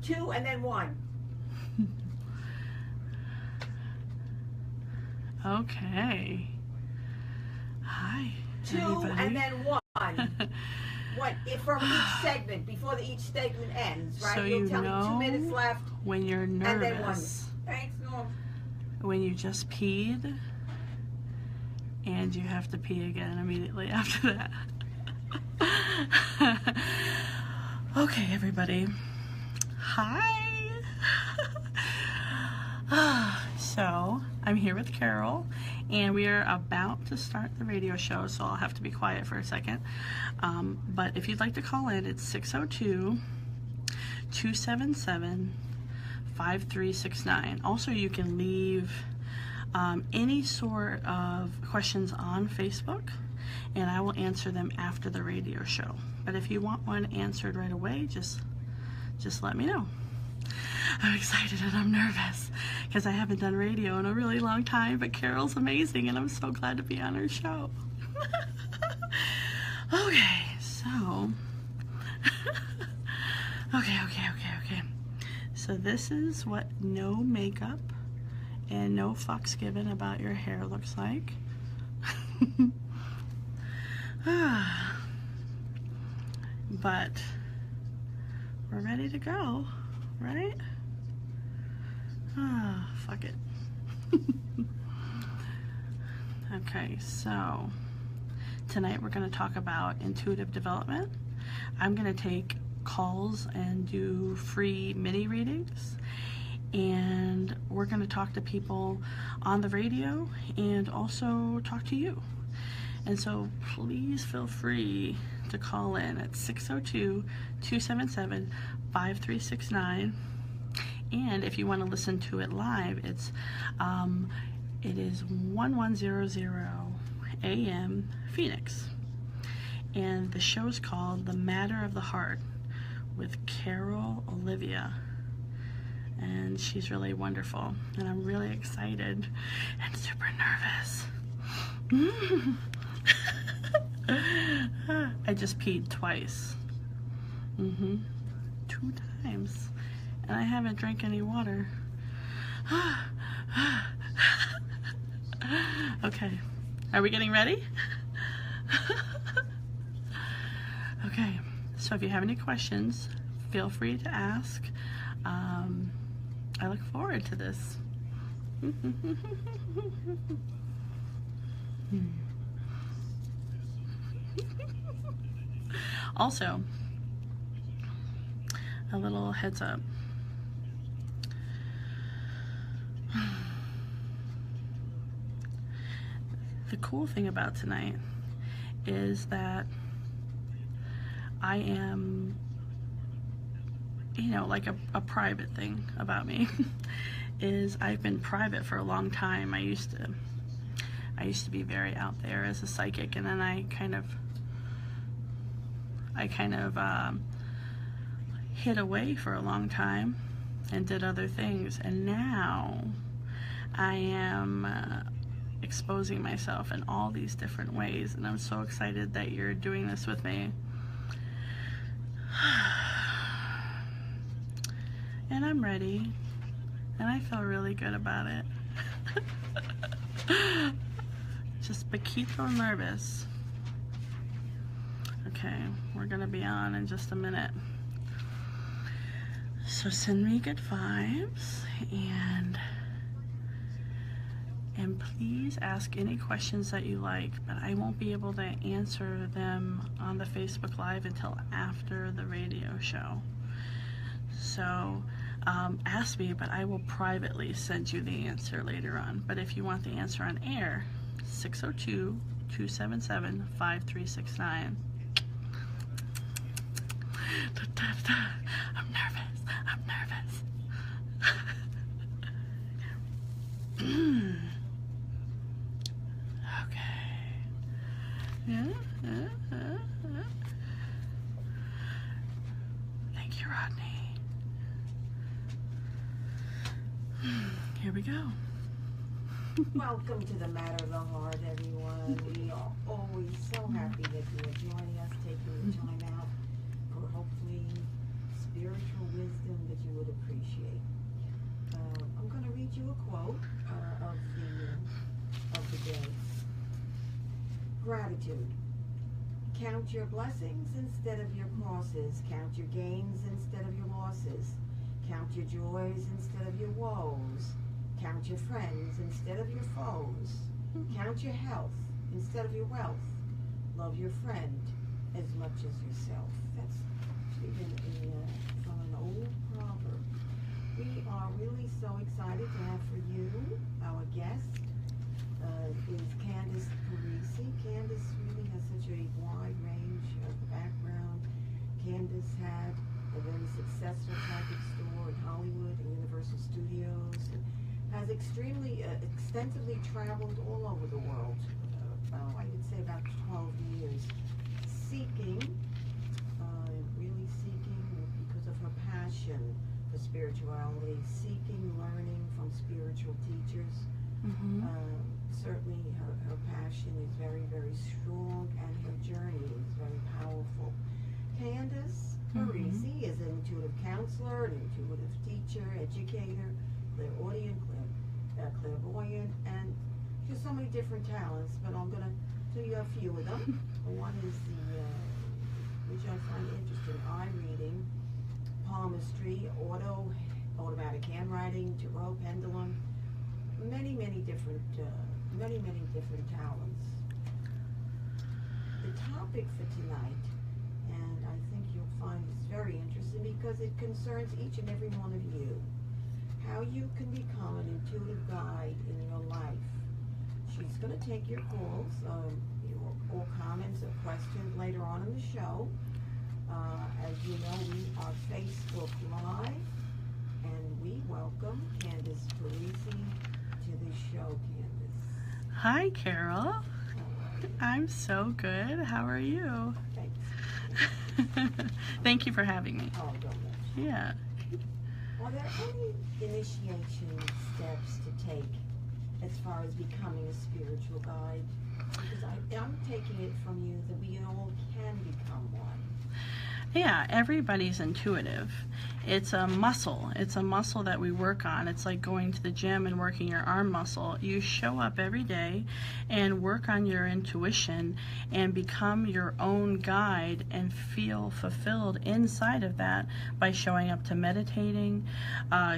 2 and then 1. Okay. Hi. 2 everybody. and then 1. What if from each segment before each segment ends, right? So You'll you tell know me 2 minutes left when you're and then 1. nervous, Thanks, Norm. when you just peed and you have to pee again immediately after that. Okay, everybody. Hi. So, I'm here with Carol, and we are about to start the radio show, so I'll have to be quiet for a second. But if you'd like to call in, it's 602-277-5369. Also, you can leave any sort of questions on Facebook, and I will answer them after the radio show. But if you want one answered right away, just let me know. I'm excited and I'm nervous because I haven't done radio in a really long time, but Carol's amazing and I'm so glad to be on her show. Okay, so okay. So this is what no makeup and no fucks given about your hair looks like. But we're ready to go, right? Fuck it. Okay, so tonight we're going to talk about intuitive development. I'm going to take calls and do free mini readings, and we're going to talk to people on the radio and also talk to you. And so please feel free to call in at 602-277-5369. And if you want to listen to it live, it is 1100 AM Phoenix. And the show is called The Matter of the Heart with Carol Olivia. And she's really wonderful. And I'm really excited and super nervous. I just peed twice. 2 times. And I haven't drank any water. Okay. Are we getting ready? Okay. So if you have any questions, feel free to ask. I look forward to this. Also, a little heads up. The cool thing about tonight is that I am, like a private thing about me is I've been private for a long time. I used to be very out there as a psychic, and then I kind of hid away for a long time and did other things, and now I am exposing myself in all these different ways, and I'm so excited that you're doing this with me. And I'm ready, and I feel really good about it. Just poquito nervous. Okay, we're gonna be on in just a minute. So send me good vibes, and please ask any questions that you like, but I won't be able to answer them on the Facebook Live until after the radio show. So ask me, but I will privately send you the answer later on. But if you want the answer on air, 602-277-5369. I'm nervous. Okay. Thank you, Rodney. Here we go. Welcome to the Matter of the Heart, everyone. We are always so happy that you are joining us, taking the time out for hopefully spiritual wisdom that you gratitude. Count your blessings instead of your crosses. Count your gains instead of your losses. Count your joys instead of your woes. Count your friends instead of your foes. Count your health instead of your wealth. Love your friend as much as yourself. That's even from an old proverb. We are really so excited to have for you, our guest, is Candace Parisi. Candace really has such a wide range of background. Candace had a very successful package store in Hollywood and Universal Studios, and has extensively traveled all over the world. I would say about 12 years, really seeking because of her passion for spirituality, seeking learning from spiritual teachers. Certainly her passion is very, very strong, and her journey is very powerful. Candace Parisi is an intuitive counselor, an intuitive teacher, educator, clairaudient, clairvoyant, and she has so many different talents, but I'm going to tell you a few of them. One is which I find interesting, eye reading, palmistry, automatic handwriting, tarot, pendulum, many different talents. The topic for tonight, and I think you'll find this very interesting because it concerns each and every one of you, how you can become an intuitive guide in your life. She's going to take your calls, or comments or questions later on in the show. As you know, we are Facebook Live, and we welcome Candace Parisi to the show. Candace. Hi, Carol. I'm so good. How are you? Thanks. Thank you for having me. Oh, don't mention. Yeah. Are there any initiation steps to take as far as becoming a spiritual guide? Because I'm taking it from you that we all can become one. Yeah, everybody's intuitive. It's a muscle. It's a muscle that we work on. It's like going to the gym and working your arm muscle. You show up every day and work on your intuition and become your own guide and feel fulfilled inside of that by showing up to meditating,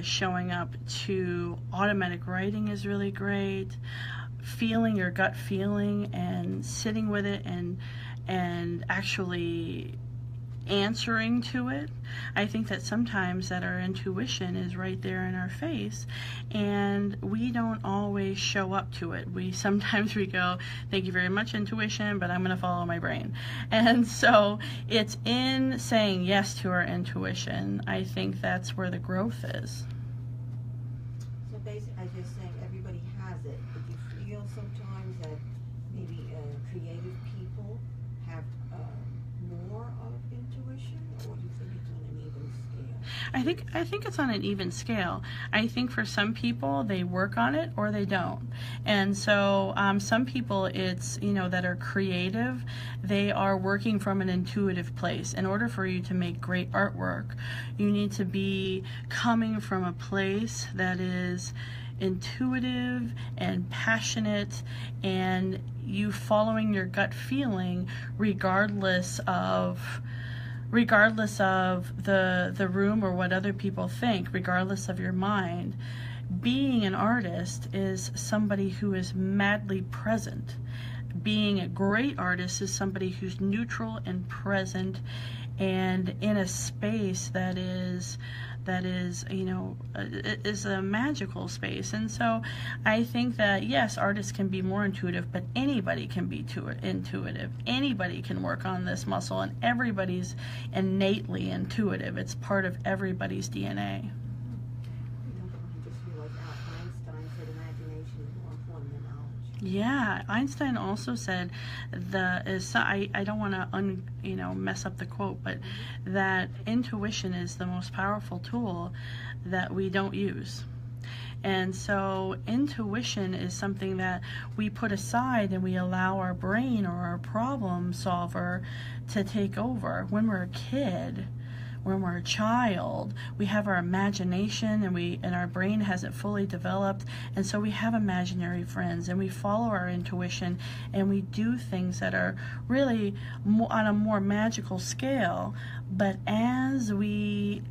showing up to automatic writing is really great, feeling your gut feeling and sitting with it and actually answering to it. I think that sometimes that our intuition is right there in our face and we don't always show up to it. Sometimes we go, thank you very much, intuition, but I'm going to follow my brain. And so it's in saying yes to our intuition. I think that's where the growth is. So basically, I just saying everybody has it. But you feel sometimes that maybe creative people have more of intuition, or do you think it's on an even scale? I think it's on an even scale. I think for some people they work on it or they don't. And so some people it's, that are creative, they are working from an intuitive place. In order for you to make great artwork, you need to be coming from a place that is intuitive and passionate, and you following your gut feeling regardless of the room or what other people think, regardless of your mind. Being an artist is somebody who is madly present. Being a great artist is somebody who's neutral and present and in a space that is is a magical space. And so I think that yes, artists can be more intuitive, but anybody can be intuitive. Anybody can work on this muscle, and everybody's innately intuitive. It's part of everybody's DNA. Yeah, Einstein also said I don't want to mess up the quote, but that intuition is the most powerful tool that we don't use. And so intuition is something that we put aside and we allow our brain or our problem solver to take over. When we're a kid, when we're a child, we have our imagination, and our brain hasn't fully developed, and so we have imaginary friends, and we follow our intuition, and we do things that are really on a more magical scale. But as we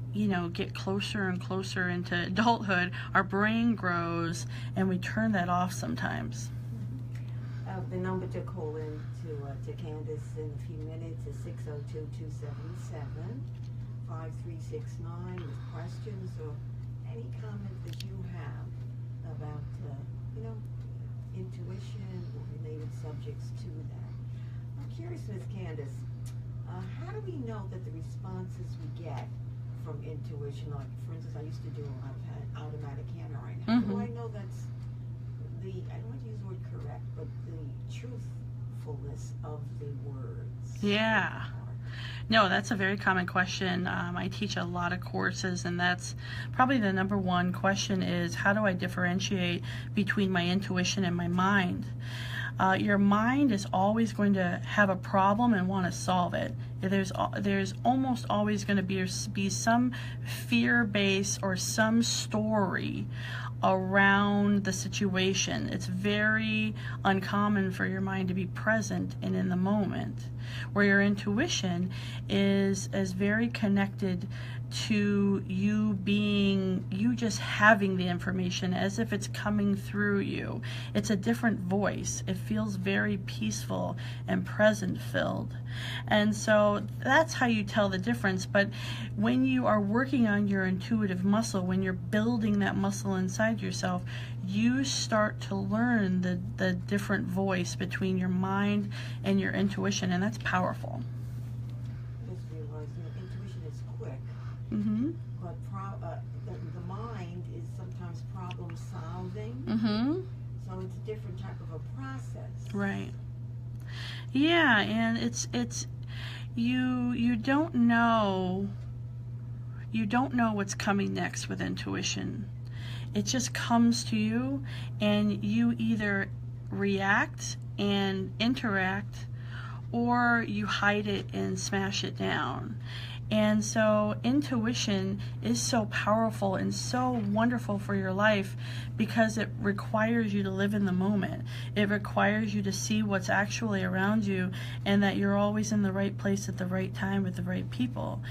get closer and closer into adulthood, our brain grows, and we turn that off sometimes. The number to call in to Candace in a few minutes is 602-277-5369 with questions or any comment that you have about, intuition or related subjects to that. I'm curious, Ms. Candace, how do we know that the responses we get from intuition, like for instance, I used to do a lot of automatic handwriting. How do I know that's I don't want to use the word correct, but the truthfulness of the words? Yeah. No, that's a very common question. I teach a lot of courses, and that's probably the number one question is, how do I differentiate between my intuition and my mind? Your mind is always going to have a problem and want to solve it. There's almost always going to be some fear base or some story around the situation. It's very uncommon for your mind to be present and in the moment, where your intuition is very connected to you just having the information as if it's coming through you. It's a different voice. It feels very peaceful and present filled. And so that's how you tell the difference. But when you are working on your intuitive muscle, when you're building that muscle inside yourself, you start to learn the different voice between your mind and your intuition, and that's powerful. I just realized, intuition is quick. Mm-hmm. But the mind is sometimes problem solving. Mm-hmm. So it's a different type of a process. Right. Yeah, and it's you don't know what's coming next with intuition. It just comes to you, and you either react and interact, or you hide it and smash it down. And so intuition is so powerful and so wonderful for your life because it requires you to live in the moment. It requires you to see what's actually around you, and that you're always in the right place at the right time with the right people.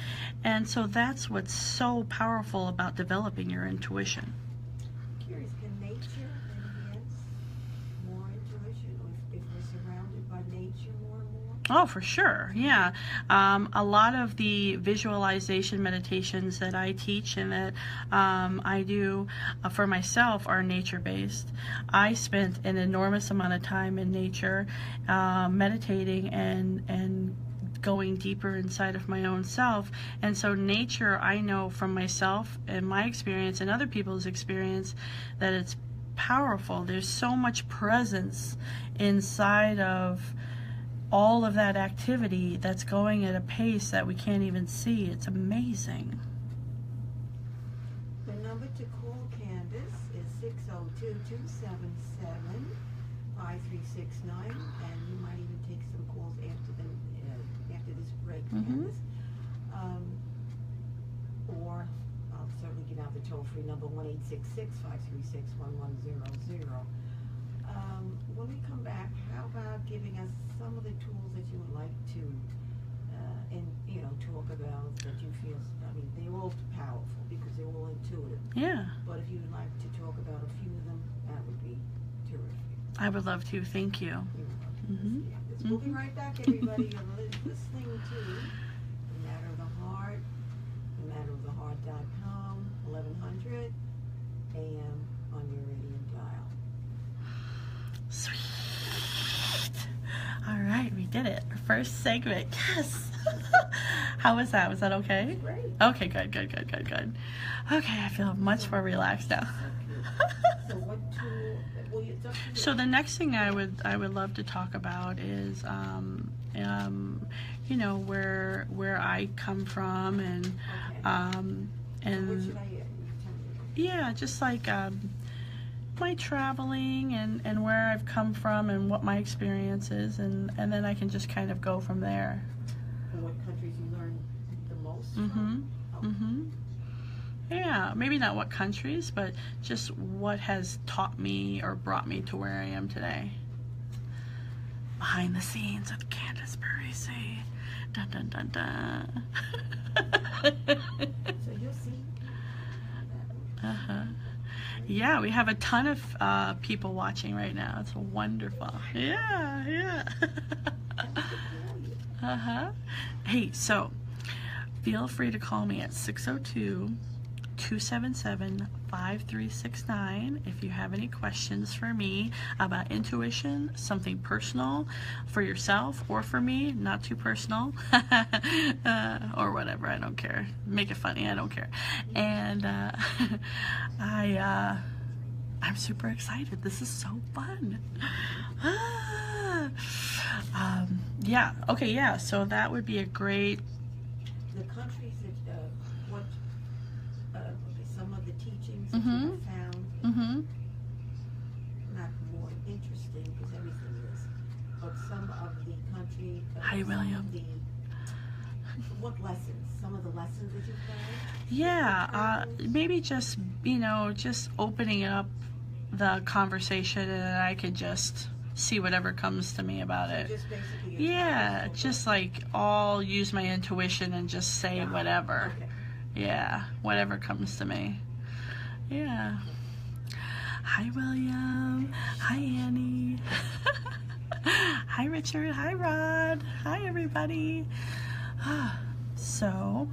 And so that's what's so powerful about developing your intuition. I'm curious, can nature enhance more intuition, or if we're surrounded by nature more and more? Oh, for sure. Yeah. A lot of the visualization meditations that I teach and that I do for myself are nature-based. I spent an enormous amount of time in nature, meditating and going deeper inside of my own self. And so nature, I know from myself and my experience and other people's experience that it's powerful. There's so much presence inside of all of that activity that's going at a pace that we can't even see. It's amazing. The number to call Candace is 602-277-5369, and you might even take some calls after this break, Candace. Or I'll certainly give out the toll-free number 1-866-536-1100. When we come back, how about giving us some of the tools that you would like to, talk about that you feel? I mean, they're all powerful because they're all intuitive. Yeah. But if you'd like to talk about a few of them, that would be terrific. I would love to. Thank you. We'll be right back, everybody. You're listening to The Matter of the Heart, thematteroftheheart.com, 1100 AM on your radio dial. Sweet. All right, we did it. Our first segment. Yes. How was that? Was that okay? Great. Okay, good. Okay, I feel much more relaxed now. So what tool? Well, So the next thing I would love to talk about is where I come from and so what should I tell you? Yeah, just like my traveling and where I've come from and what my experience is, and then I can just kind of go from there. And what countries you learn the most strong. Yeah, maybe not what countries, but just what has taught me or brought me to where I am today. Behind the scenes with Candace Parisi. Dun dun dun dun. So you'll see. Yeah, we have a ton of people watching right now. It's wonderful. Yeah. Hey, so feel free to call me at 602-277-5369 if you have any questions for me about intuition, something personal for yourself or for me, not too personal, or whatever. I don't care. Make it funny. I don't care. And I'm super excited. This is so fun. Yeah. Okay. Yeah. So that would be a great. The countries that some of the teachings that you have found, not more interesting because everything is, but some of the country. Hi, William. What lessons? Some of the lessons that you found. Yeah. Maybe just just opening up the conversation and I could just see whatever comes to me about it. Just basically Yeah, just like I'll use my intuition and just say whatever. Okay. Yeah, whatever comes to me. Yeah. Hi, William. Hi, Annie. Hi, Richard. Hi, Rod. Hi, everybody. So,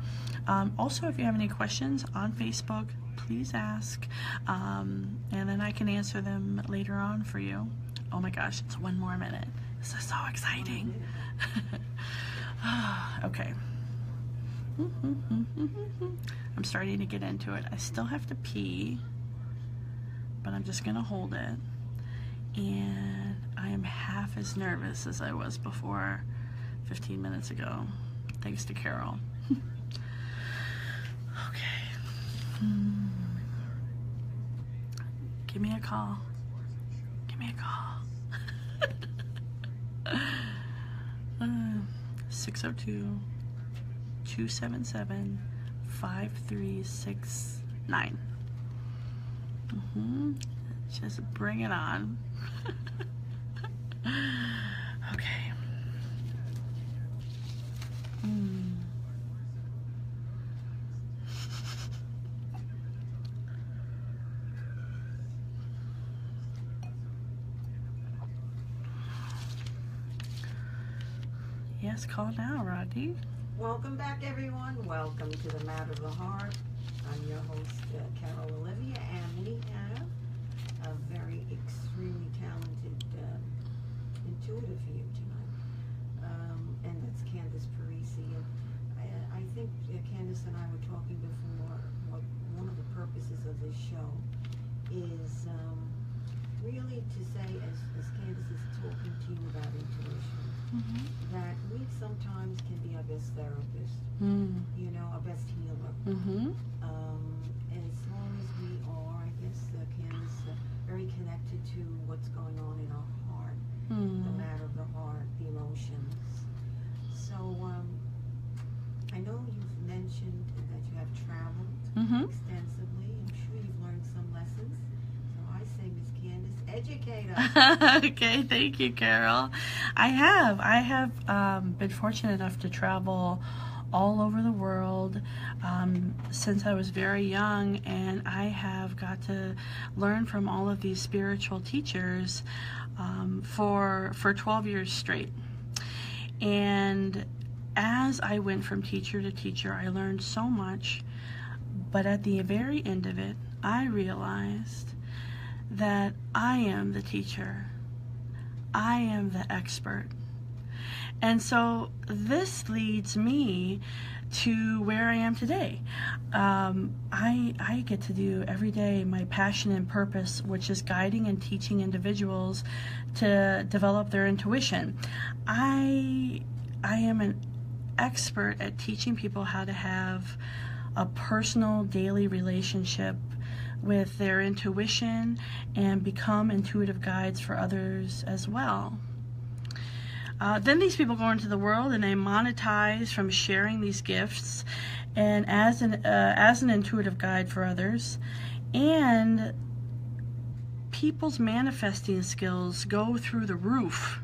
also, if you have any questions on Facebook, please ask, and then I can answer them later on for you. Oh my gosh, it's 1 more minute. This is so exciting. Okay. I'm starting to get into it. I still have to pee, but I'm just gonna hold it. And I am half as nervous as I was before 15 minutes ago, thanks to Carol. Okay. Give me a call. Give me a call. 602-277-5369. Just bring it on. Okay. Yes, call now, Rodney. Welcome back, everyone. Welcome to the Matter of the Heart. I'm your host, Carol Olivia, and we have a very extremely talented intuitive for you tonight. And that's Candace Parisi. I think Candace and I were talking before, one of the purposes of this show is really to say, as Candace is talking to you about intuition, that we sometimes can be our best therapist, our best healer. As long as we are, I guess, Candace, very connected to what's going on in our heart, the matter of the heart, the emotions. So, I know you've mentioned that you have traveled extensively. I'm sure you've learned some lessons. So I say, Miss Candace, educate us. Okay, thank you, Carol. I have been fortunate enough to travel all over the world since I was very young, and I have got to learn from all of these spiritual teachers for 12 years straight. And as I went from teacher to teacher, I learned so much, but at the very end of it, I realized that I am the teacher. I am the expert. And so this leads me to where I am today. I get to do every day my passion and purpose, which is guiding and teaching individuals to develop their intuition. I am an expert at teaching people how to have a personal daily relationship with their intuition and become intuitive guides for others as well. Then these people go into the world and they monetize from sharing these gifts, and as an intuitive guide for others. And people's manifesting skills go through the roof,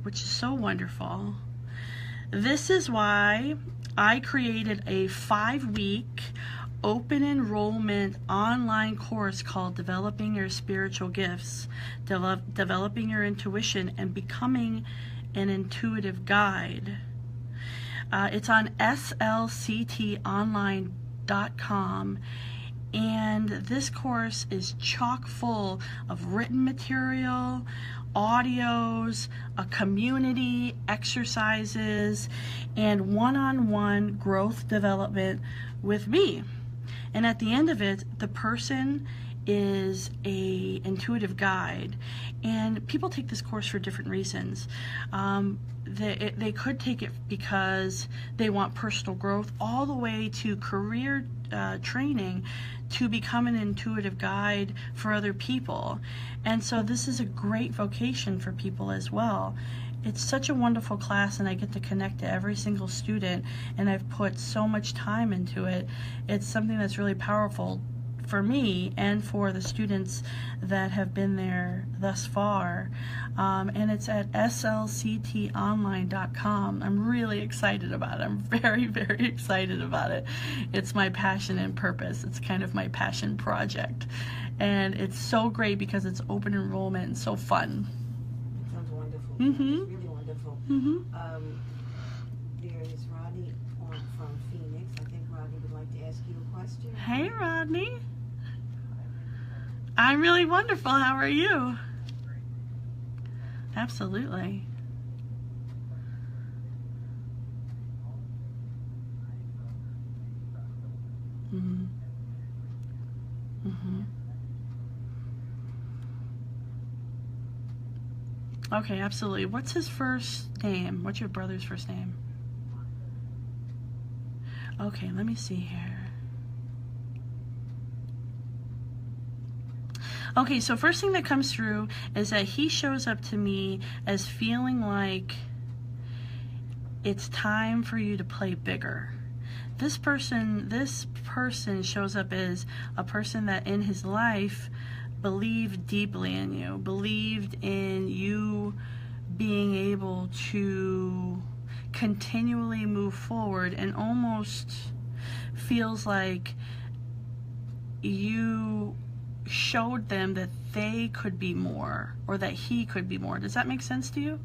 which is so wonderful. This is why I created a 5-week open enrollment online course called Developing Your Spiritual Gifts, Developing Your Intuition, and Becoming an Intuitive Guide. It's on slctonline.com, and this course is chock full of written material, audios, a community, exercises, and one-on-one growth development with me. And at the end of it, the person is a intuitive guide, and people take this course for different reasons. They could take it because they want personal growth, all the way to career training to become an intuitive guide for other people. And so this is a great vocation for people as well. It's such a wonderful class, and I get to connect to every single student, and I've put so much time into it. It's something that's really powerful for me and for the students that have been there thus far. And it's at slctonline.com. I'm really excited about it. I'm very, very excited about it. It's my passion and purpose. It's kind of my passion project. And it's so great because it's open enrollment and so fun. It sounds wonderful. Mm-hmm. It's really wonderful. Mm-hmm. There is Rodney from Phoenix. I think Rodney would like to ask you a question. Hey, Rodney. I'm really wonderful. How are you? Absolutely. Mm-hmm. Mm-hmm. Okay, absolutely. What's his first name? What's your brother's first name? Okay, let me see here. Okay, so first thing that comes through is that he shows up to me as feeling like it's time for you to play bigger. This person shows up as a person that in his life believed deeply in you, believed in you being able to continually move forward, and almost feels like you showed them that they could be more, or that he could be more. Does that make sense to you?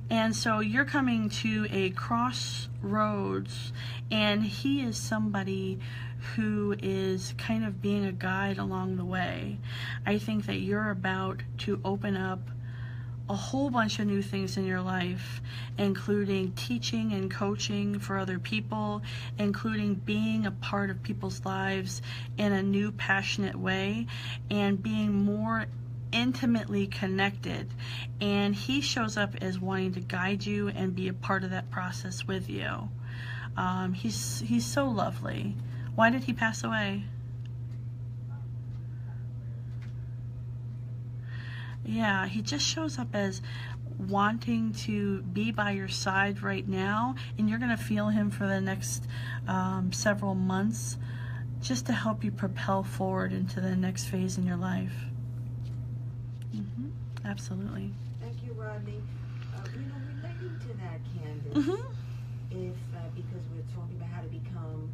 And so you're coming to a crossroads, and he is somebody who is kind of being a guide along the way. I think that you're about to open up a whole bunch of new things in your life, including teaching and coaching for other people, including being a part of people's lives in a new passionate way, and being more intimately connected. And he shows up as wanting to guide you and be a part of that process with you. He's so lovely. Why did he pass away? Yeah, he just shows up as wanting to be by your side right now, and you're going to feel him for the next several months, just to help you propel forward into the next phase in your life. Mm-hmm. Absolutely. Thank you, Rodney. Relating to that, Candace, Mm-hmm. if because we're talking about how to become,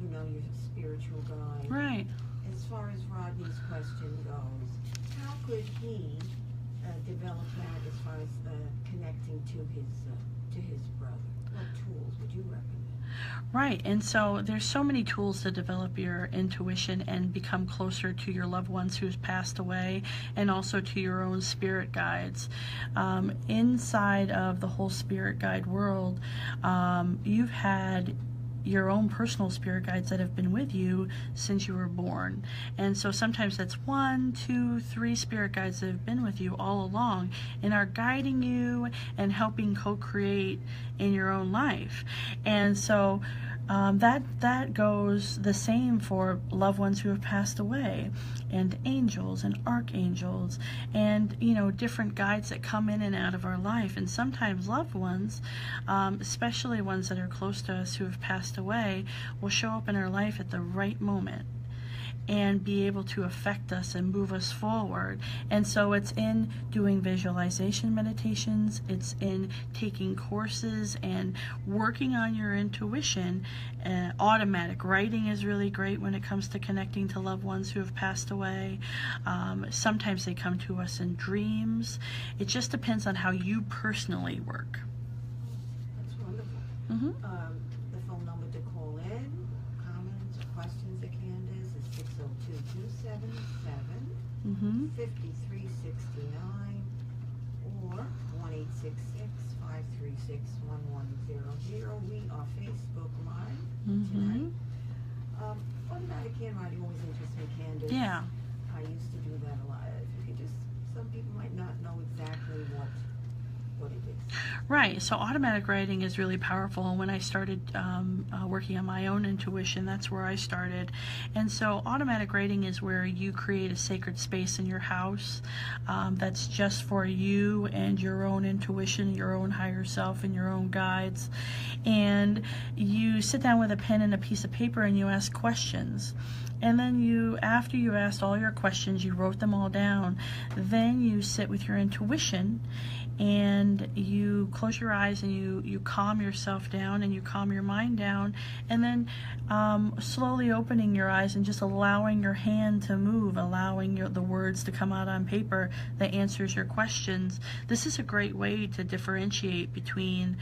your spiritual guide. Right. As far as Rodney's question goes, how could he develop that as far as connecting to his brother? What tools would you recommend? Right, and so there's so many tools to develop your intuition and become closer to your loved ones who's passed away, and also to your own spirit guides. Inside of the whole spirit guide world, you've had your own personal spirit guides that have been with you since you were born. And so sometimes that's 1, 2, 3 spirit guides that have been with you all along and are guiding you and helping co-create in your own life. And so that goes the same for loved ones who have passed away, and angels and archangels, and different guides that come in and out of our life. And sometimes loved ones, especially ones that are close to us who have passed away, will show up in our life at the right moment and be able to affect us and move us forward. And so it's in doing visualization meditations, it's in taking courses and working on your intuition. Automatic writing is really great when it comes to connecting to loved ones who have passed away. Sometimes they come to us in dreams. It just depends on how you personally work. That's wonderful. Mm-hmm. The phone number to call in, comments, questions at Candace is 602-277-5369 or 1-866-536-1100. We are Facebook Live tonight. Automatic handwriting always interests me, Candace. Yeah. I used to do that a lot. If you could just, some people might not know exactly what it is. Right. So automatic writing is really powerful. When I started working on my own intuition, that's where I started. And so automatic writing is where you create a sacred space in your house that's just for you and your own intuition, your own higher self, and your own guides. And you sit down with a pen and a piece of paper and you ask questions. And then after you asked all your questions, you wrote them all down, then you sit with your intuition and you close your eyes and you calm yourself down and you calm your mind down, and then slowly opening your eyes and just allowing your hand to move, allowing the words to come out on paper that answers your questions. This is a great way to differentiate between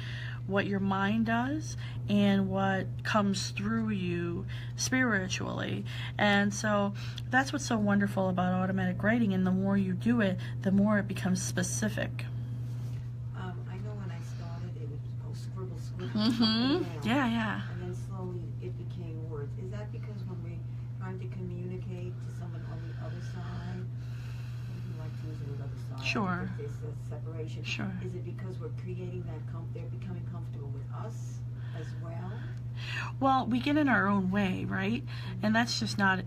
what your mind does and what comes through you spiritually. And so that's what's so wonderful about automatic writing, and the more you do it, the more it becomes specific. I know when I started, it was scribble. Yeah. And then slowly it became words. Is that because when we're trying to communicate to someone on the other side, you like to use the other side? Sure. If there's a separation. Sure. Is it because we're creating that they're becoming comfortable with us as well? Well, we get in our own way, right? And that's just not,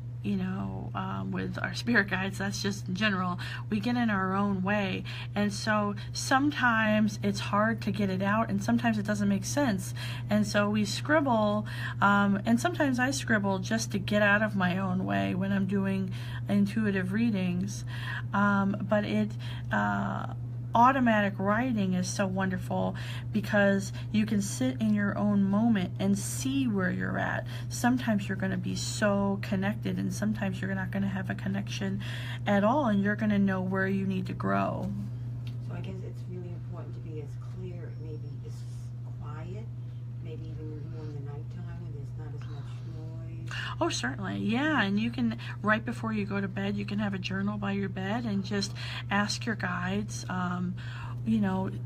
with our spirit guides, that's just in general. We get in our own way. And so sometimes it's hard to get it out, and sometimes it doesn't make sense. And so we scribble, and sometimes I scribble just to get out of my own way when I'm doing intuitive readings. But automatic writing is so wonderful because you can sit in your own moment and see where you're at. Sometimes you're going to be so connected, and sometimes you're not going to have a connection at all, and you're going to know where you need to grow. So I guess it's really important to be as clear, maybe as quiet, maybe even more in the nighttime when there's not as much noise. Oh, certainly. Yeah, and you can, right before you go to bed, you can have a journal by your bed and just ask your guides,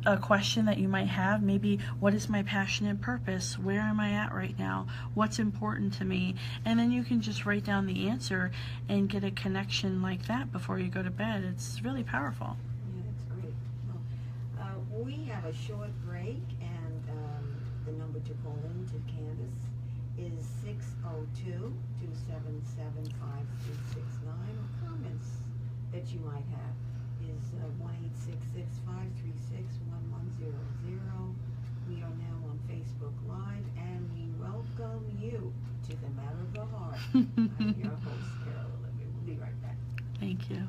a question that you might have. Maybe, what is my passion and purpose? Where am I at right now? What's important to me? And then you can just write down the answer and get a connection like that before you go to bed. It's really powerful. Yeah, that's great. Well, we have a short break, and the number to call in to Candace is 602-277-5369. Comments that you might have is 1-866-536-1100. We are now on Facebook Live, and we welcome you to the Matter of the Heart. I'm your host, Carol Olivia. We'll be right back. Thank you.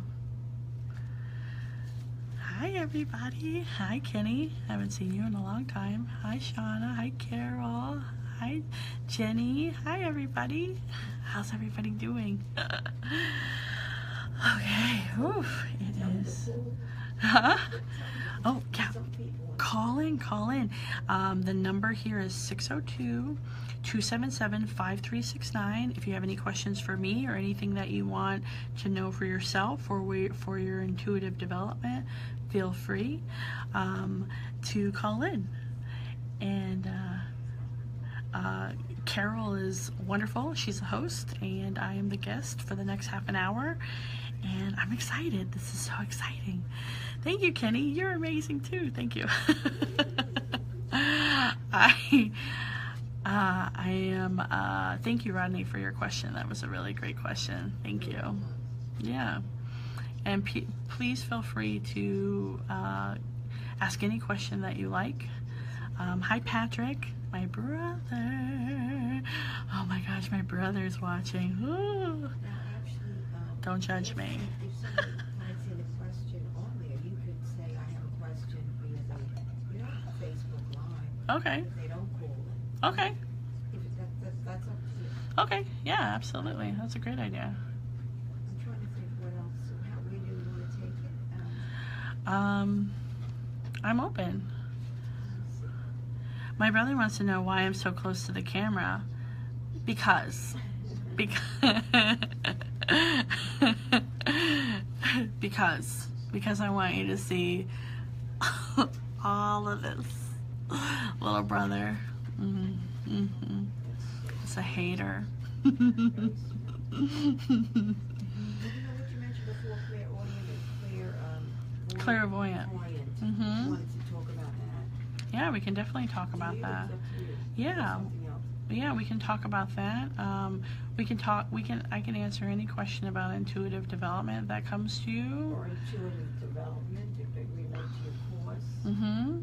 Hi, everybody. Hi, Kenny. Haven't seen you in a long time. Hi, Shauna. Hi, Carol. Hi, Jenny. Hi, everybody. How's everybody doing? Okay. Oof, it is. Huh? Oh, yeah. Call in. The number here is 602-277-5369. If you have any questions for me or anything that you want to know for yourself or for your intuitive development, feel free to call in. And Carol is wonderful. She's the host, and I am the guest for the next half an hour. And I'm excited. This is so exciting. Thank you, Kenny. You're amazing too. Thank you. I am, thank you, Rodney, for your question. That was a really great question. Thank you. Yeah. And please feel free to ask any question that you like. Hi, Patrick, my brother. Oh my gosh, my brother's watching. Ooh. Now, actually, Don't judge me. If somebody types in a question on there, you could say, I have a question via the, Facebook Live. Okay. If they don't call in. Okay. That's up to you. Okay. Yeah, absolutely. That's a great idea. I'm trying to think what else, where do you want to take it? I'm open. Let's see. My brother wants to know why I'm so close to the camera. Because I want you to see all of this. Little brother. It's a hater. You know what you mentioned before, Clairvoyant. clairvoyant. Mhm. You wanted to talk about that. Yeah, we can definitely talk about To you, that. it's up to you. Yeah. Or something else. Yeah, we can talk about that. I can answer any question about intuitive development that comes to you. Or intuitive development, if it relates to your course. Mm-hmm.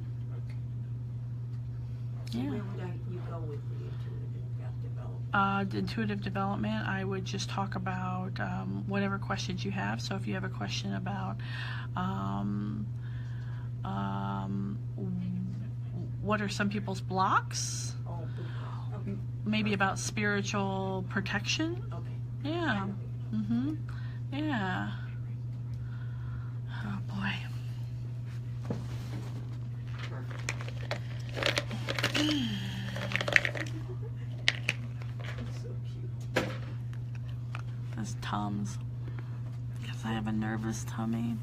So Yeah. where would you go with the intuitive development? The intuitive development, I would just talk about whatever questions you have. So if you have a question about what are some people's blocks, Oh, okay. maybe about spiritual protection. Okay. Yeah. Mm-hmm. Yeah. Oh boy. So cute. That's Tums. Because I have a nervous tummy.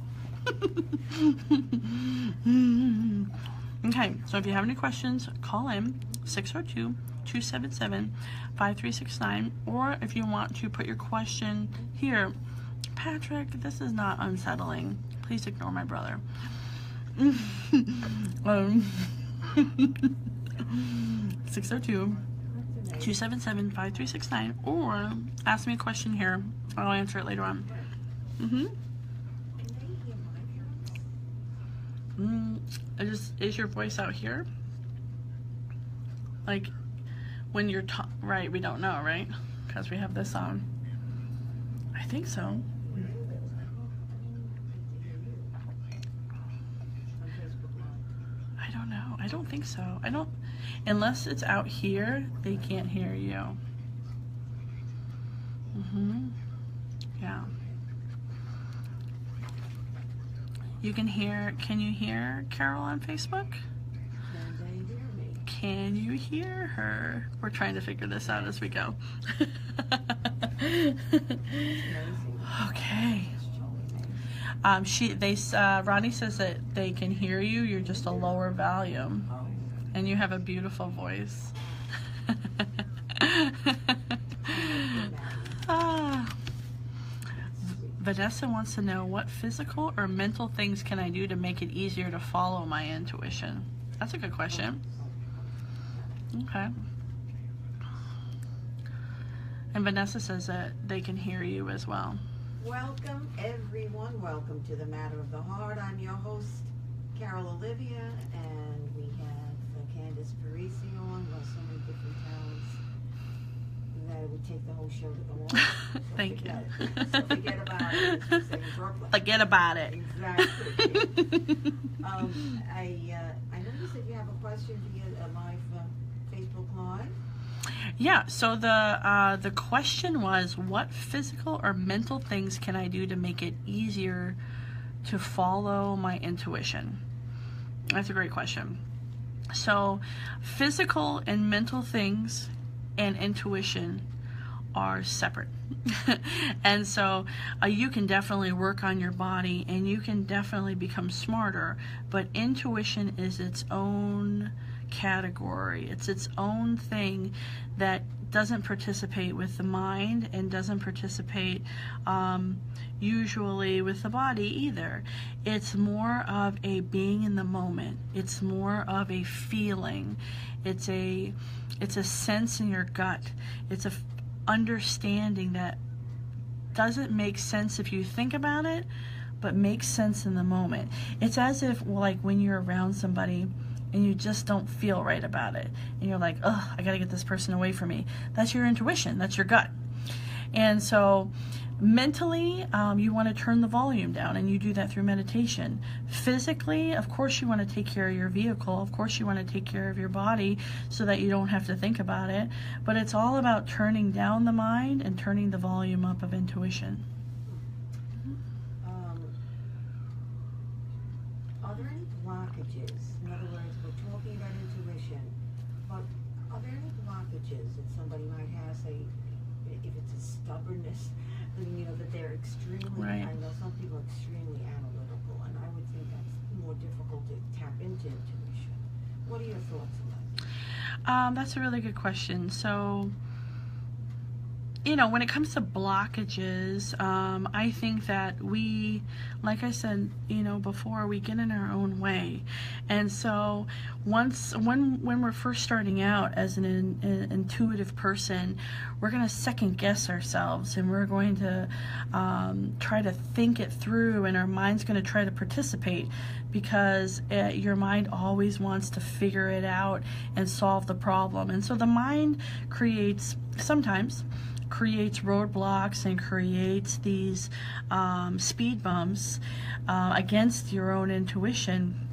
Okay, so if you have any questions, call in 602-277-5369, or if you want to put your question here. Patrick, this is not unsettling. Please ignore my brother. 602-277-5369, or ask me a question here. I'll answer it later on. Is your voice out here? Like when you're right? We don't know, right? Because we have this on. I think so. I don't know. I don't think so. I don't. Unless it's out here, they can't hear you. Yeah. You can hear. Can you hear Carol on Facebook? Can they hear me? Can you hear her? We're trying to figure this out as we go. Okay. Ronnie says that they can hear you. You're just a lower volume, and you have a beautiful voice. Vanessa wants to know, what physical or mental things can I do to make it easier to follow my intuition? That's a good question. Okay. And Vanessa says that they can hear you as well. Welcome, everyone. Welcome to the Matter of the Heart. I'm your host, Carol Olivia, and we have Candace Parisi on. We have so many different talents that it would take the whole show to go on. So Thank you. So forget about it, as we say in Brooklyn. Forget about it. Exactly. I noticed that you have a question via a live Facebook Live. Yeah, so the question was, what physical or mental things can I do to make it easier to follow my intuition? That's a great question. So physical and mental things and intuition are separate. And so you can definitely work on your body and you can definitely become smarter, but intuition is its own category. It's its own thing that doesn't participate with the mind and doesn't participate usually with the body either. It's more of a being in the moment. It's more of a feeling. It's a sense in your gut. It's a understanding that doesn't make sense if you think about it, but makes sense in the moment. It's as if, like, when you're around somebody and you just don't feel right about it, and you're like, ugh, I gotta get this person away from me. That's your intuition. That's your gut. And so mentally, you want to turn the volume down, and you do that through meditation. Physically, of course, you want to take care of your vehicle. Of course, you want to take care of your body so that you don't have to think about it. But it's all about turning down the mind and turning the volume up of intuition. Are there any blockages? In other words, we're talking about intuition, but are there any blockages that somebody might have, say, if it's a stubbornness, that they're extremely, Right. I know some people are extremely analytical, and I would think that's more difficult to tap into intuition. What are your thoughts on that? That's a really good question. So, when it comes to blockages, I think that we, like I said, before, we get in our own way. And so when we're first starting out as an intuitive person, we're going to second guess ourselves, and we're going to try to think it through, and our mind's going to try to participate, because your mind always wants to figure it out and solve the problem. And so the mind sometimes creates roadblocks and creates these speed bumps against your own intuition.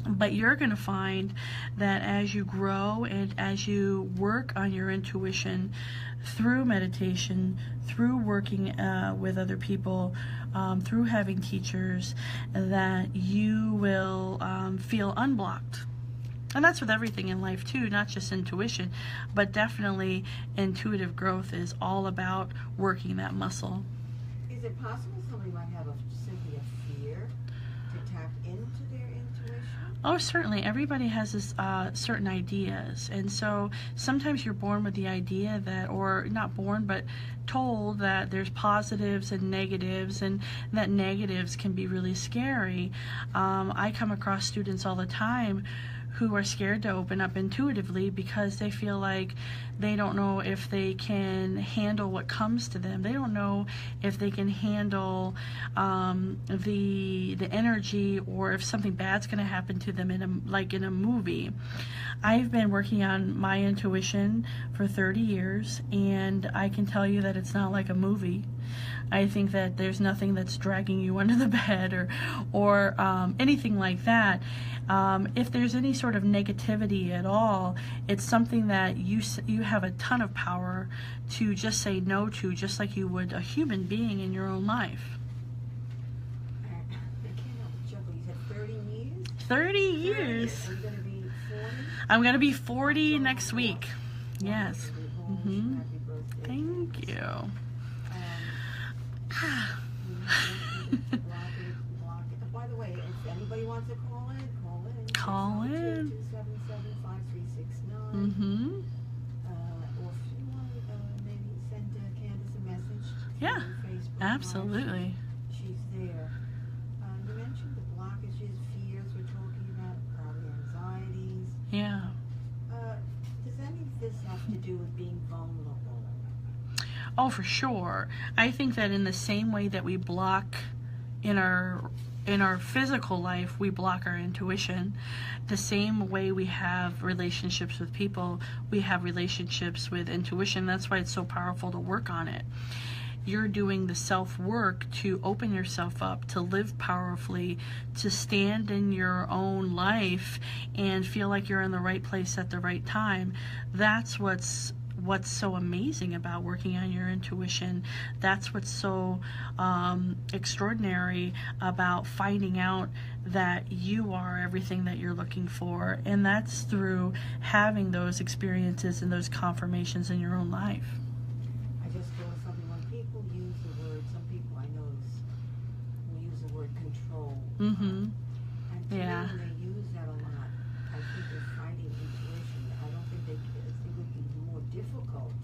But you're going to find that as you grow and as you work on your intuition through meditation, through working with other people, through having teachers, that you will feel unblocked. And that's with everything in life too, not just intuition, but definitely intuitive growth is all about working that muscle. Is it possible somebody might have simply a fear to tap into their intuition? Oh, certainly. Everybody has this certain ideas. And so sometimes you're born with the idea that, or not born, but told that there's positives and negatives, and that negatives can be really scary. I come across students all the time who are scared to open up intuitively because they feel like they don't know if they can handle what comes to them. They don't know if they can handle the energy, or if something bad's going to happen to them in a movie. I've been working on my intuition for 30 years, and I can tell you that it's not like a movie. I think that there's nothing that's dragging you under the bed or anything like that. If there's any sort of negativity at all, it's something that you have a ton of power to just say no to, just like you would a human being in your own life. I can't help but chuckle. You said 30 years? 30 years. Are you going to be 40? I'm going to be 40 next week. Yes. Mm-hmm. Happy birthday. Thank you. Block it. By the way, if anybody wants to call in. Call in. 277-5369. Mm-hmm. Or if you want to maybe send Candace a message. Yeah, through Facebook absolutely. Live. She's there. You mentioned the blockages, fears. We're talking about probably anxieties. Yeah. Does any of this have to do with being vulnerable? Oh, for sure. I think that in the same way that we block in our physical life, we block our intuition. The same way we have relationships with people, we have relationships with intuition. That's why it's so powerful to work on it. You're doing the self-work to open yourself up, to live powerfully, to stand in your own life and feel like you're in the right place at the right time. That's what's so amazing about working on your intuition. That's what's so extraordinary about finding out that you are everything that you're looking for, and that's through having those experiences and those confirmations in your own life. I just thought of something. When people use the word, some people I notice will use the word control. Mm-hmm. And to Yeah. me, when they use that a lot, I think they're fighting intuition. I don't think it would be more difficult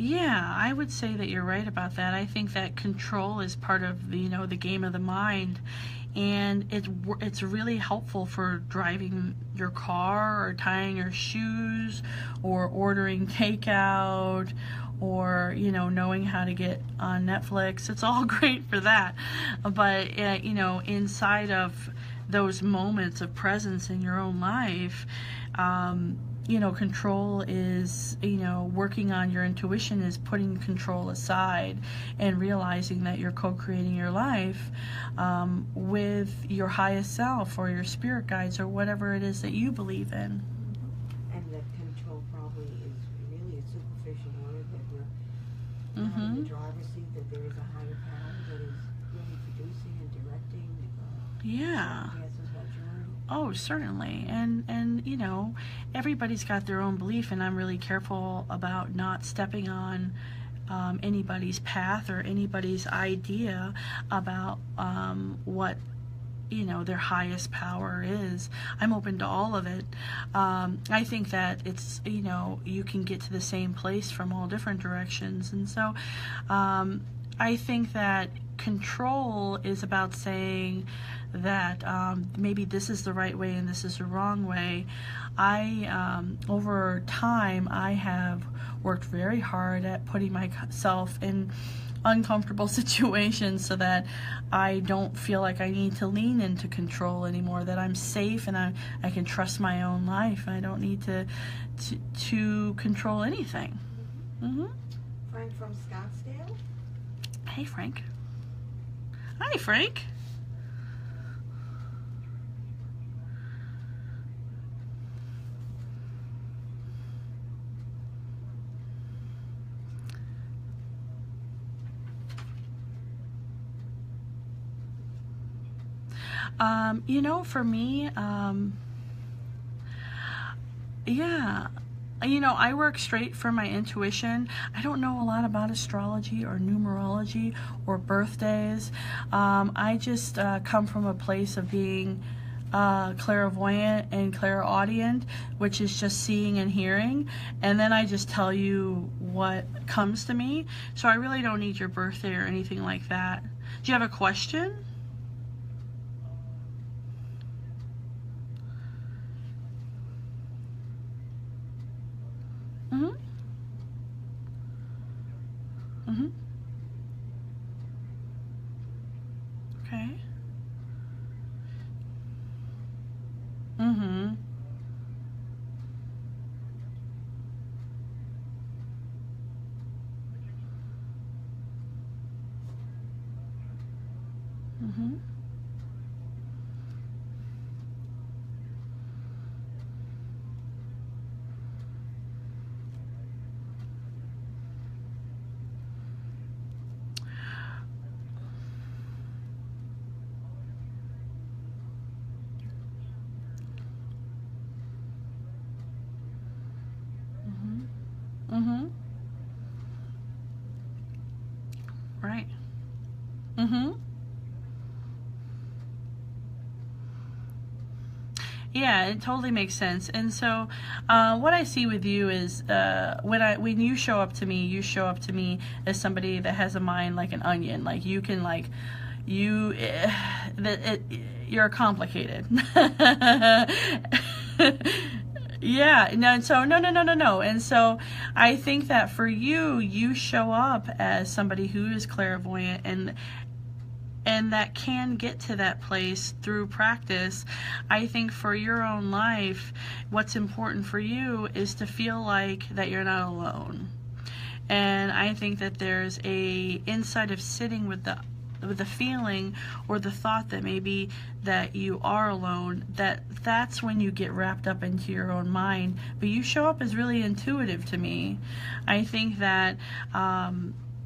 Yeah, I would say that you're right about that. I think that control is part of the game of the mind, and it's really helpful for driving your car or tying your shoes or ordering takeout or knowing how to get on Netflix. It's all great for that, but inside of those moments of presence in your own life, control is, working on your intuition is putting control aside and realizing that you're co-creating your life with your highest self or your spirit guides or whatever it is that you believe in. And that control probably is really a superficial word, that we're not in the driver's seat, that there is a higher power that is really producing and directing. Yeah. Oh, certainly. And everybody's got their own belief, and I'm really careful about not stepping on anybody's path or anybody's idea about what their highest power is. I'm open to all of it. I think that it's you can get to the same place from all different directions, and so I think that control is about saying that maybe this is the right way and this is the wrong way. Over time, I have worked very hard at putting myself in uncomfortable situations so that I don't feel like I need to lean into control anymore, that I'm safe and I can trust my own life. I don't need to control anything. Frank from Scottsdale. Hey, Frank. Hi, Frank. For me, yeah. I work straight from my intuition. I don't know a lot about astrology or numerology or birthdays. I just come from a place of being clairvoyant and clairaudient, which is just seeing and hearing, and then I just tell you what comes to me. So I really don't need your birthday or anything like that. Do you have a question? Okay. Right. Yeah, it totally makes sense. And so what I see with you is when you show up to me as somebody that has a mind like an onion. Like you can you're complicated. Yeah, no. And so I think that for you show up as somebody who is clairvoyant and that can get to that place through practice. I think for your own life, what's important for you is to feel like that you're not alone. And I think that there's a inside of sitting with the feeling or the thought that maybe that you are alone, that's when you get wrapped up into your own mind. But you show up as really intuitive to me. I think that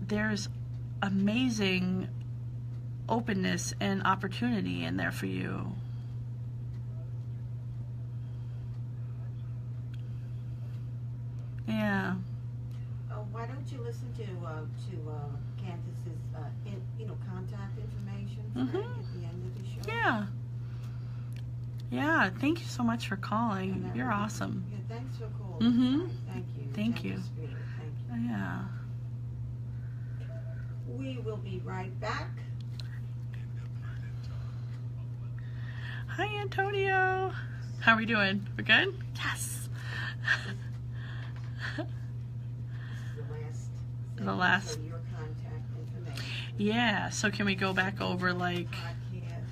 there's amazing openness and opportunity in there for you. Yeah. Why don't you listen to Candace's contact information, Frank, at the end of the show? Yeah. Yeah. Thank you so much for calling. You're awesome. Yeah, thanks for calling. Thank you. Thank you. Spirit. Thank you. Yeah. We will be right back. Hi, Antonio. How are we doing? We're good? Yes. The last. So your contact information. Yeah. So can we go back over like? Podcast.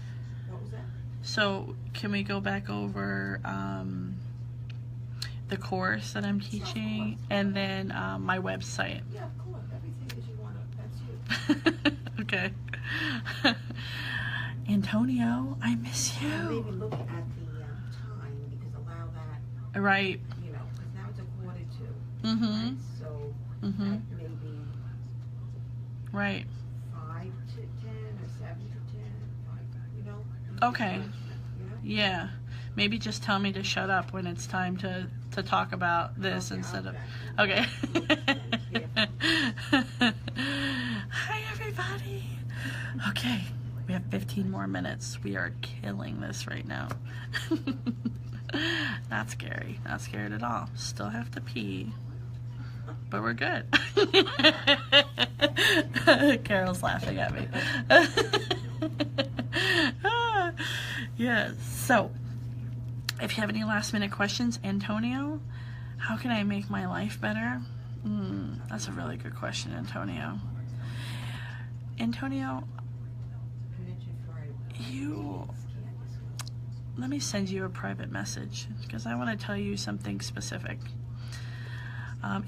What was that? So can we go back over the course that I'm teaching, and then my website? Yeah, of course. Everything that you want to. That's you. Okay. Antonio, I miss you. Maybe look at the time, because allow that. Right. You know, because now it's 1:45. Mm-hmm. Right? So Mm-hmm. that maybe Right. 5 to 10 or 7 to 10. 5, you know. Okay. You know? Yeah. Maybe just tell me to shut up when it's time to talk about this Okay, instead of. I'll Okay. Yeah. Hi, everybody. Okay. We have 15 more minutes. We are killing this right now. Not scary. Not scared at all. Still have to pee. But we're good. Carol's laughing at me. Yeah. So, if you have any last minute questions, Antonio, how can I make my life better? That's a really good question, Antonio. Antonio, let me send you a private message because I want to tell you something specific.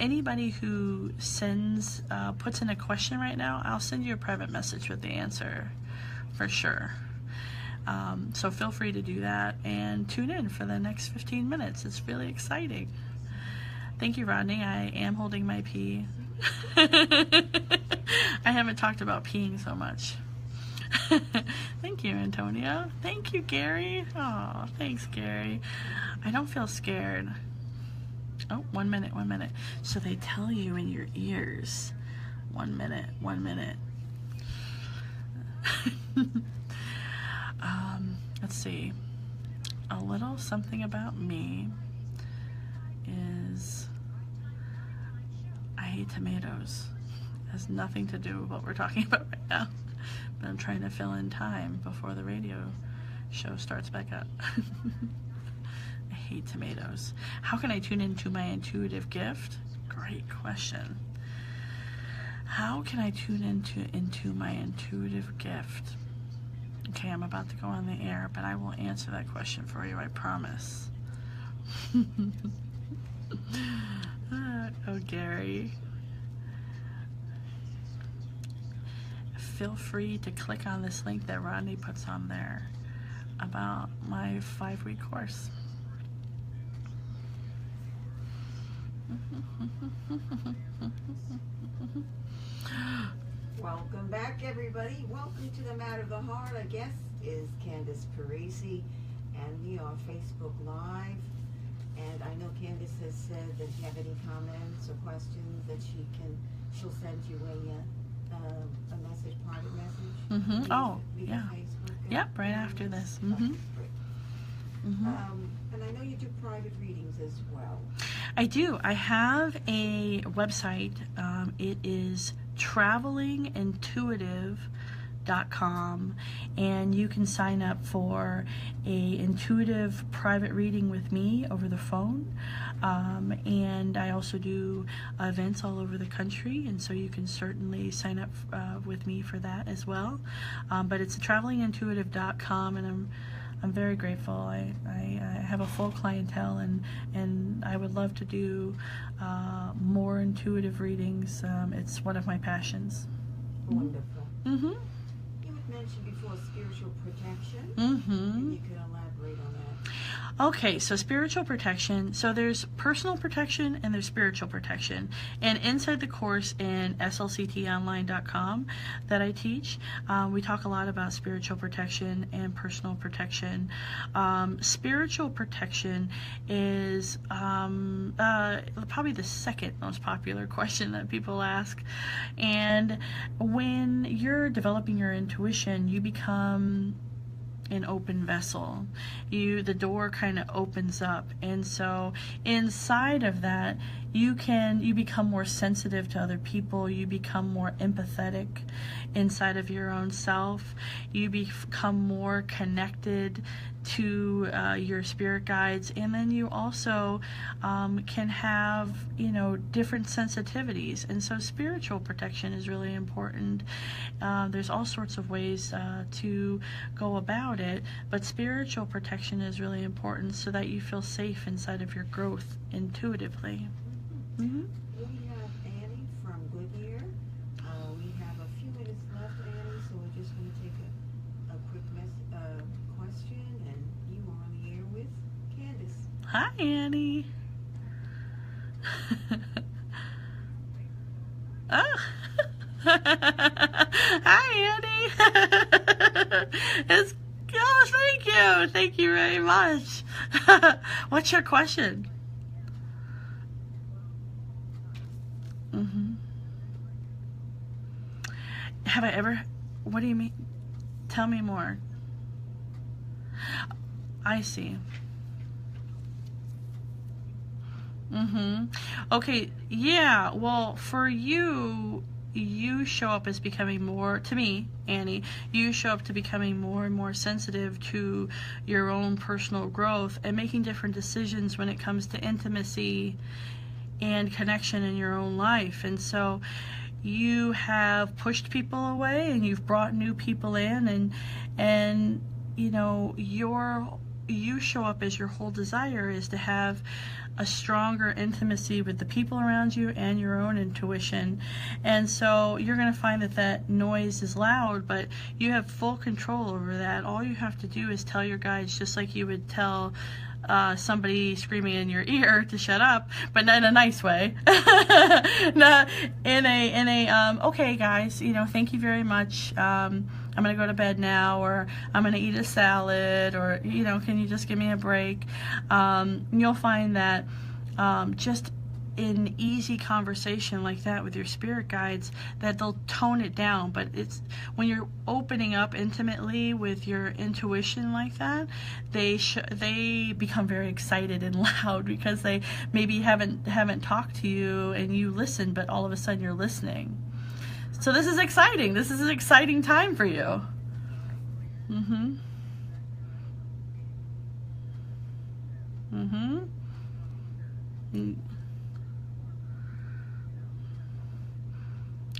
Anybody who puts in a question right now, I'll send you a private message with the answer for sure. So feel free to do that and tune in for the next 15 minutes. It's really exciting. Thank you, Rodney. I am holding my pee. I haven't talked about peeing so much. Thank you, Antonio. Thank you, Gary. Oh, thanks, Gary. I don't feel scared. Oh, 1 minute. So they tell you in your ears. 1 minute. Let's see. A little something about me is I hate tomatoes. It has nothing to do with what we're talking about right now. But I'm trying to fill in time before the radio show starts back up. I hate tomatoes. How can I tune into my intuitive gift? Great question. How can I tune into my intuitive gift? Okay, I'm about to go on the air, but I will answer that question for you, I promise. Oh, Gary. Feel free to click on this link that Rodney puts on there about my 5-week course. Welcome back, everybody. Welcome to the Matter of the Heart. Our guest is Candace Parisi, and we are on Facebook Live. And I know Candace has said that if you have any comments or questions, that she'll send you a message, private message. Oh, via yeah. Facebook. Yep, right after this. Okay, great. And I know you do private readings as well. I do. I have a website. It is travelingintuitive.com, and you can sign up for a intuitive private reading with me over the phone. And I also do events all over the country, and so you can certainly sign up with me for that as well. But it's travelingintuitive.com, and I'm very grateful. I have a full clientele, and I would love to do more intuitive readings. It's one of my passions. Wonderful. Mm-hmm. You had mentioned before spiritual protection. Mm-hmm. You can elaborate on that. Okay, so spiritual protection. So there's personal protection and there's spiritual protection. And inside the course in slctonline.com that I teach, we talk a lot about spiritual protection and personal protection. Spiritual protection is probably the second most popular question that people ask. And when you're developing your intuition, you become an open vessel. The door kind of opens up, and so inside of that you become more sensitive to other people, you become more empathetic inside of your own self, you become more connected to your spirit guides, and then you also can have different sensitivities. And so spiritual protection is really important. There's all sorts of ways to go about it, but spiritual protection is really important so that you feel safe inside of your growth intuitively. Mm-hmm. We have Annie from Goodyear. We have a few minutes left, Annie, so we're just going to take a quick question, and you are on the air with Candace. Hi, Annie. Oh. Hi, Annie. Thank you. Thank you very much. What's your question? Have I ever, what do you mean? Tell me more. I see. Okay, yeah, well, for you show up as becoming more, to me, Annie, you show up to becoming more and more sensitive to your own personal growth and making different decisions when it comes to intimacy and connection in your own life. And so you have pushed people away and you've brought new people in, and you show up as your whole desire is to have a stronger intimacy with the people around you and your own intuition. And so you're going to find that noise is loud, but you have full control over that. All you have to do is tell your guides, just like you would tell somebody screaming in your ear to shut up, but in a nice way. Not in a okay guys, thank you very much, I'm gonna go to bed now, or I'm gonna eat a salad, or can you just give me a break? You'll find that just in easy conversation like that with your spirit guides, that they'll tone it down. But it's when you're opening up intimately with your intuition like that, they become very excited and loud because they maybe haven't talked to you and you listen, but all of a sudden you're listening. So this is exciting. This is an exciting time for you.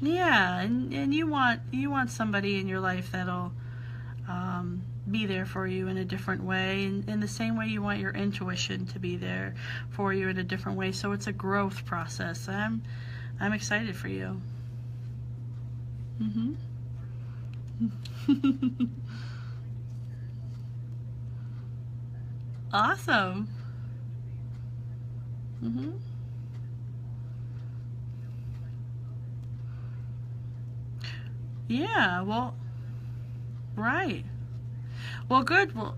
Yeah, and you want somebody in your life that'll be there for you in a different way, and in the same way you want your intuition to be there for you in a different way. So it's a growth process. I'm excited for you. Awesome. Yeah, well, right. Well, good. Well,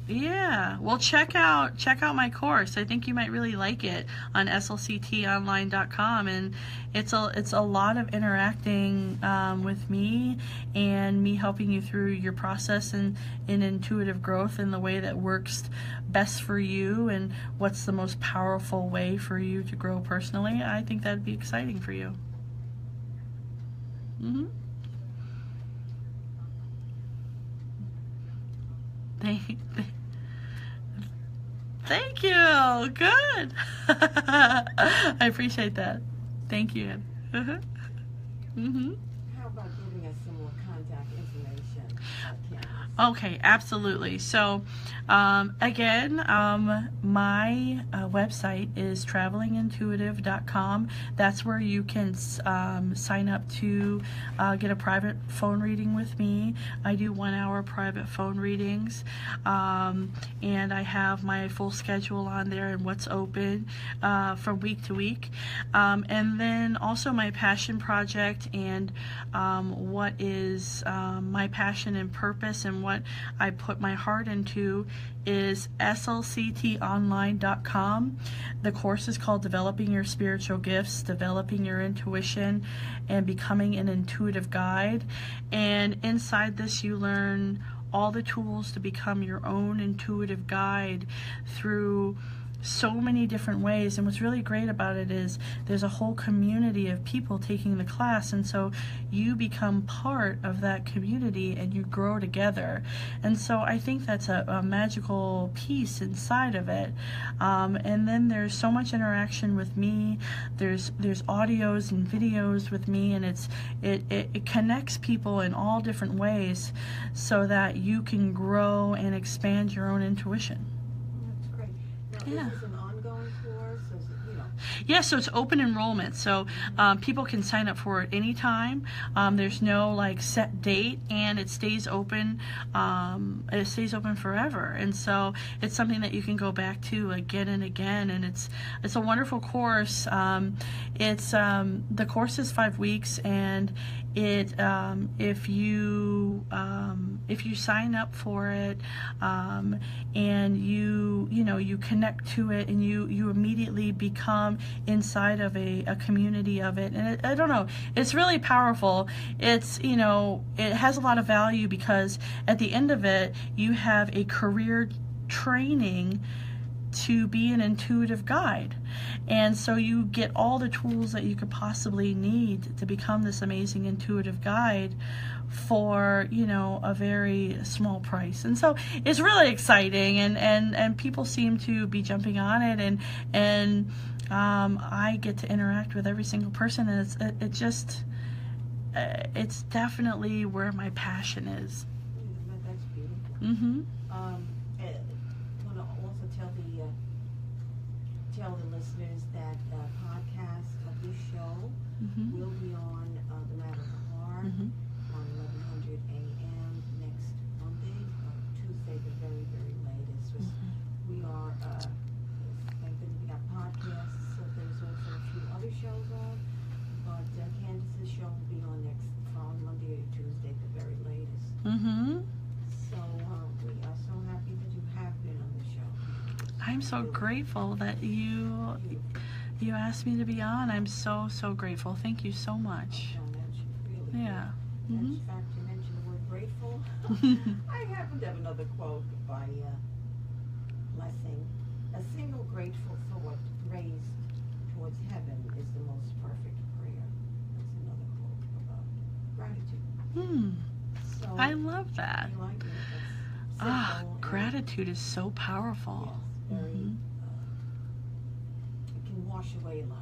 yeah. Well, check out my course. I think you might really like it on slctonline.com, and it's a lot of interacting with me and me helping you through your process and in intuitive growth in the way that works best for you and what's the most powerful way for you to grow personally. I think that'd be exciting for you. Thank you. Good. I appreciate that. Thank you. How about giving us some more contact information? Okay, absolutely. So, again, my website is travelingintuitive.com. That's where you can sign up to get a private phone reading with me. I do 1-hour private phone readings, and I have my full schedule on there and what's open from week to week. And then also my passion project and what is my passion and purpose and what I put my heart into is slctonline.com. The course is called Developing Your Spiritual Gifts, Developing Your Intuition, and Becoming an Intuitive Guide. And inside this you learn all the tools to become your own intuitive guide through so many different ways. And what's really great about it is there's a whole community of people taking the class, and so you become part of that community and you grow together. And so I think that's a magical piece inside of it. And then there's so much interaction with me. There's audios and videos with me, and it connects people in all different ways so that you can grow and expand your own intuition. That's great. Now, Yeah. is this an ongoing course? Is it, Yeah, so it's open enrollment, so people can sign up for it anytime. There's no like set date, and it stays open. It stays open forever, and so it's something that you can go back to again and again. And it's a wonderful course. The course is 5 weeks, and if you sign up for it, and you connect to it, and you immediately become inside of a community of it. And I don't know, it's really powerful. It's, it has a lot of value because at the end of it, you have a career training to be an intuitive guide. And so you get all the tools that you could possibly need to become this amazing intuitive guide for, a very small price. And so it's really exciting, and people seem to be jumping on it, and I get to interact with every single person, and it's definitely where my passion is. That's beautiful. Mm-hmm. I want to also tell the listeners that podcast of this show Mm-hmm. will be on the Matter of the Heart Mm-hmm. on 1100 a.m. next Monday, Tuesday, the very, very latest. We are, thank goodness we got podcasts, so there's also a few other shows on, but Candace's show will be on following Monday or Tuesday, the very latest. Mm-hmm. So we are so happy that you have been on the show. I'm so grateful that you asked me to be on. I'm so grateful. Thank you so much. Really Yeah. good. Mm-hmm. In fact, you mentioned the word grateful. I happen to have another quote by Blessing. A single grateful thought raised towards heaven is the most perfect prayer. That's another quote about gratitude. So I love that. you like it? It's simple and- Gratitude is so powerful. Yes, very. Mhm. It can wash away a lot.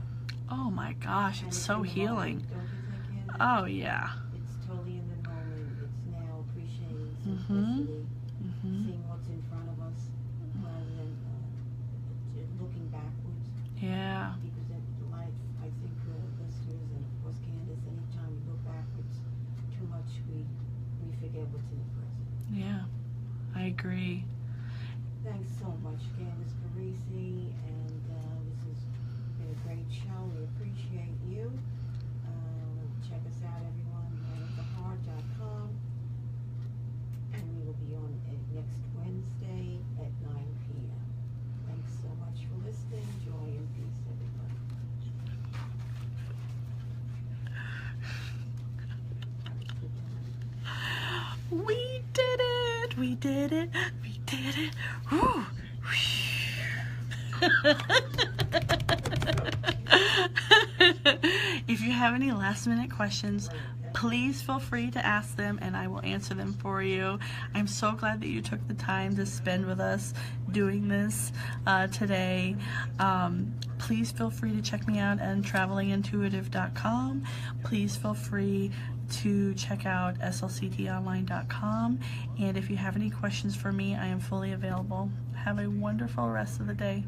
Oh my gosh, And it's in so the healing. moment, don't you think, Candace? Oh yeah. It's totally in the moment. It's now appreciating Mhm. simplicity, Mm-hmm. seeing what's in front of us, rather than looking backwards. Yeah. Because in life, I think listeners and of course Candace, anytime we look backwards too much, we forget what's in the present. Yeah. I agree. Thanks so much, Candace Parisi, and this has been a great show. We appreciate you. Check us out, everyone, heartoftheheart.com, and we will be on next Wednesday at 9 p.m. Thanks so much for listening. Joy and peace, everybody. Have a good time. We did it! We did it! We did it! Whew. If you have any last minute questions, please feel free to ask them and I will answer them for you. I'm so glad that you took the time to spend with us doing this today. Please feel free to check me out at travelingintuitive.com. Please feel free to check out slctonline.com, and if you have any questions for me, I am fully available. Have a wonderful rest of the day.